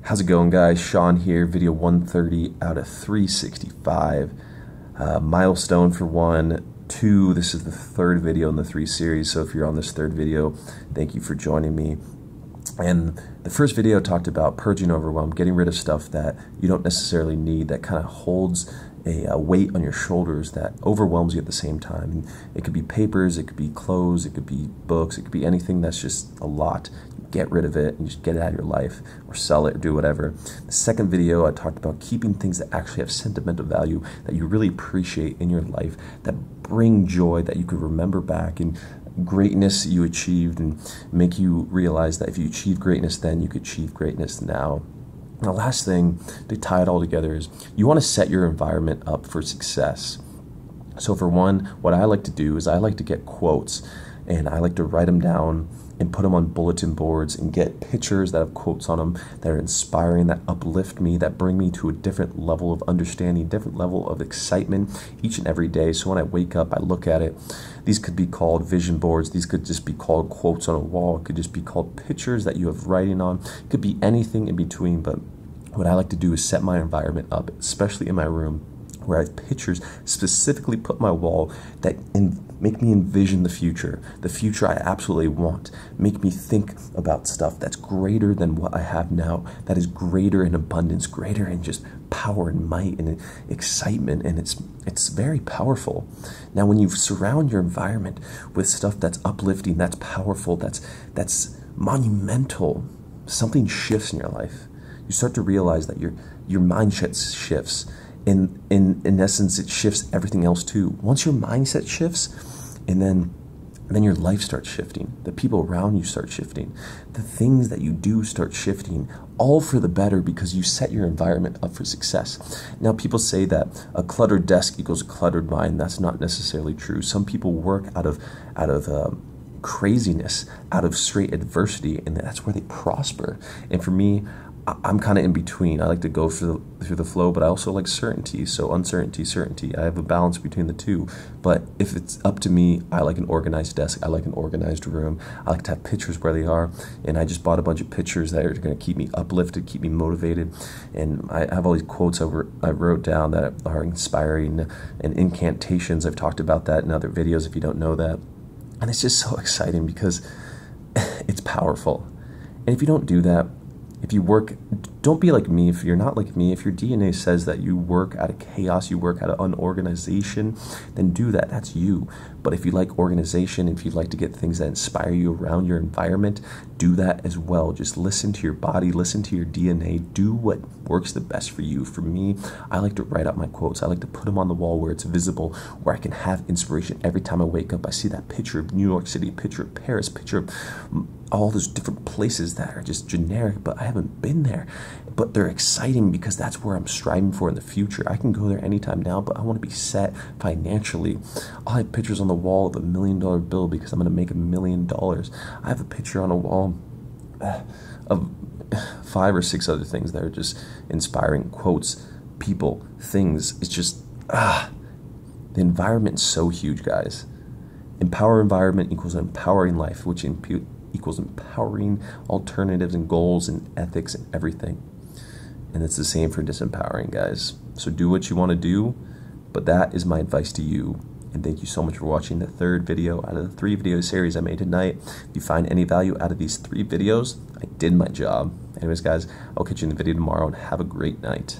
How's it going, guys? Sean here, video 130 out of 365. Milestone for 1, 2, this is the third video in the 3 series, so if you're on this third video, thank you for joining me. And the first video talked about purging overwhelm, getting rid of stuff that you don't necessarily need, that kind of holds a weight on your shoulders that overwhelms you at the same time. And it could be papers, it could be clothes, it could be books, it could be anything that's just a lot. Get rid of it and just get it out of your life, or sell it, or do whatever. The second video I talked about keeping things that actually have sentimental value, that you really appreciate in your life, that bring joy, that you could remember back, and greatness you achieved, and make you realize that if you achieve greatness then, you could achieve greatness now. And the last thing to tie it all together is you want to set your environment up for success. So for one, what I like to do is I like to get quotes, and I like to write them down and put them on bulletin boards and get pictures that have quotes on them that are inspiring, that uplift me, that bring me to a different level of understanding, different level of excitement each and every day. So when I wake up, I look at it. These could be called vision boards. These could just be called quotes on a wall. It could just be called pictures that you have writing on. It could be anything in between, but what I like to do is set my environment up, especially in my room, where I have pictures specifically put on my wall that make me envision the future I absolutely want, make me think about stuff that's greater than what I have now, that is greater in abundance, greater in just power and might and excitement, and it's very powerful. Now, when you surround your environment with stuff that's uplifting, that's powerful, that's monumental, something shifts in your life. You start to realize that your mindset shifts. In essence, it shifts everything else too. Once your mindset shifts, and then your life starts shifting. The people around you start shifting. The things that you do start shifting, all for the better, because you set your environment up for success. Now, people say that a cluttered desk equals a cluttered mind. That's not necessarily true. Some people work out of craziness, out of straight adversity, and that's where they prosper. And for me, I'm kind of in between. I like to go through the flow, but I also like certainty. So uncertainty, certainty. I have a balance between the two. But if it's up to me, I like an organized desk. I like an organized room. I like to have pictures where they are. And I just bought a bunch of pictures that are going to keep me uplifted, keep me motivated. And I have all these quotes I wrote down that are inspiring, and incantations. I've talked about that in other videos if you don't know that. And it's just so exciting because it's powerful. And if you don't do that, if you work, don't be like me. If you're not like me, if your DNA says that you work out of chaos, you work out of unorganization, then do that. That's you. But if you like organization, if you like to get things that inspire you around your environment, do that as well. Just listen to your body, listen to your DNA, do what works the best for you. For me, I like to write out my quotes. I like to put them on the wall where it's visible, where I can have inspiration every time I wake up. I see that picture of New York City, picture of Paris, picture of all those different places that are just generic, but I haven't been there. But they're exciting because that's where I'm striving for in the future. I can go there anytime now, but I want to be set financially. I'll have pictures on the wall of $1 million bill because I'm going to make $1 million. I have a picture on a wall of 5 or 6 other things that are just inspiring, quotes, people, things. It's just, the environment is so huge, guys. Empower environment equals empowering life, which equals empowering alternatives and goals and ethics and everything. And it's the same for disempowering, guys. So do what you want to do, but that is my advice to you. And thank you so much for watching the third video out of the 3 video series I made tonight. If you find any value out of these 3 videos, I did my job. Anyways, guys, I'll catch you in the video tomorrow, and have a great night.